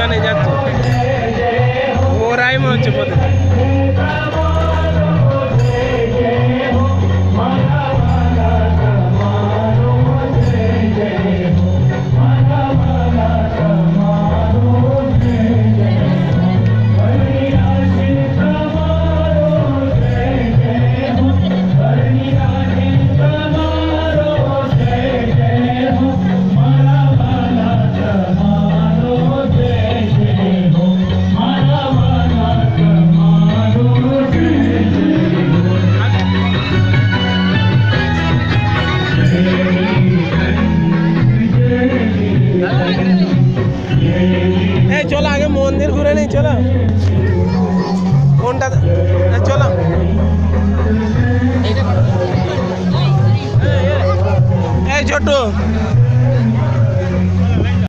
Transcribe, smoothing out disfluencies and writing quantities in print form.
দোকানে যাচ্ছে, ওরাই মনে হচ্ছে পথে। চলো আগে মন্দির ঘুরে নেই, চলো কোনটা, চলো এই ছোট